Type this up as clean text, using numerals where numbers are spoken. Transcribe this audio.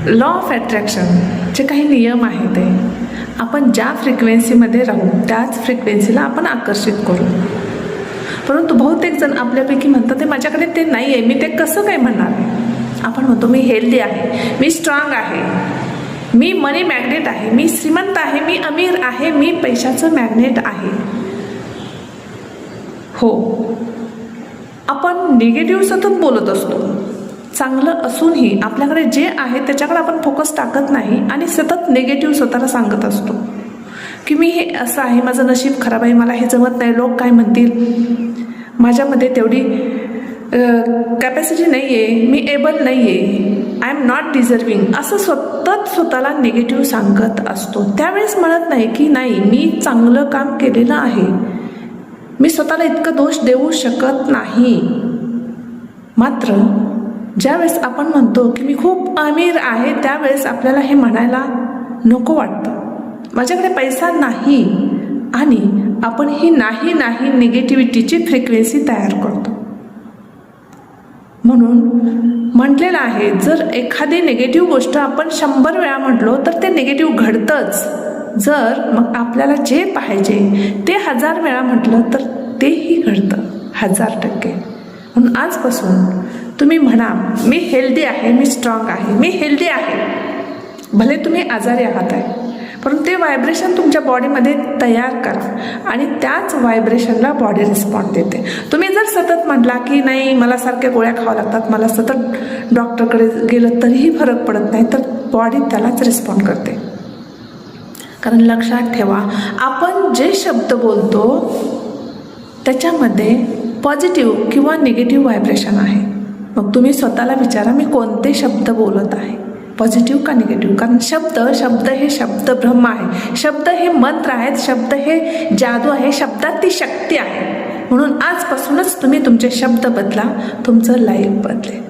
Law of अट्रॅक्शनचे काही नियम आहेत. ते आपण ज्या फ्रिक्वेन्सीमध्ये राहू त्याच फ्रिक्वेन्सीला आपण आकर्षित करू. परंतु बहुतेक जण आपल्यापैकी म्हणतात ते माझ्याकडे ते नाही आहे, मी ते कसं काय म्हणणार. आपण म्हणतो मी हेल्दी आहे, मी स्ट्रॉंग आहे, मी मनी मॅग्नेट आहे, मी श्रीमंत आहे, मी अमीर आहे, मी पैशाचं मॅग्नेट आहे. हो, आपण निगेटिव्ह सतत बोलत असतो. चांगलं असूनही आपल्याकडे जे आहे त्याच्याकडे आपण फोकस टाकत नाही आणि सतत निगेटिव्ह स्वतःला सांगत असतो की मी हे असं आहे, माझं नशीब खराब आहे, मला हे जमत नाही, लोक काय म्हणतील, माझ्यामध्ये तेवढी कॅपॅसिटी नाही आहे, मी एबल नाही आहे, आय एम नॉट डिझर्विंग, असं सतत स्वतःला निगेटिव्ह सांगत असतो. त्यावेळेस म्हणत नाही की नाही, मी चांगलं काम केलेलं आहे, मी स्वतःला इतकं दोष देऊ शकत नाही. मात्र ज्यावेळेस आपण म्हणतो की मी खूप अमीर आहे त्यावेळेस आपल्याला हे म्हणायला नको वाटतं, माझ्याकडे पैसा नाही, आणि आपण ही नाही नाही निगेटिव्हिटीची फ्रिक्वेन्सी तयार करतो. म्हणून म्हटलेलं आहे, जर एखादी निगेटिव्ह गोष्ट आपण 100 वेळा म्हटलो तर ते निगेटिव्ह घडतंच. जर मग आपल्याला जे पाहिजे ते 1000 वेळा म्हटलं तर तेही घडतं 1000%. म्हणून आजपासून तुम्ही म्हणा मी हेल्दी आहे, मी स्ट्रॉंग आहे, मी हेल्दी आहे. भले तुम्ही आजारी आहात आहे, परंतु ते व्हायब्रेशन तुमच्या बॉडीमध्ये तयार करा आणि त्याच व्हायब्रेशनला बॉडी रिस्पॉन्ड देते. तुम्ही जर सतत म्हटला की नाही मला सारख्या गोळ्या खाव्या लागतात, मला सतत डॉक्टरकडे गेलं तरीही फरक पडत नाही, तर बॉडी त्यालाच रिस्पॉन्ड करते. कारण लक्षात ठेवा, आपण जे शब्द बोलतो त्याच्यामध्ये पॉझिटिव्ह किंवा निगेटिव्ह व्हायब्रेशन आहे. मग तुम्ही स्वतःला विचारा, मी कोणते शब्द बोलत आहे, पॉझिटिव्ह का निगेटिव्ह. कारण शब्द हे शब्द ब्रह्म आहे, शब्द हे मंत्र आहेत, शब्द हे जादू आहे, शब्दात ती शक्ती आहे. म्हणून आजपासूनच तुम्ही तुमचे शब्द बदला, तुमचं लाईफ बदलेल.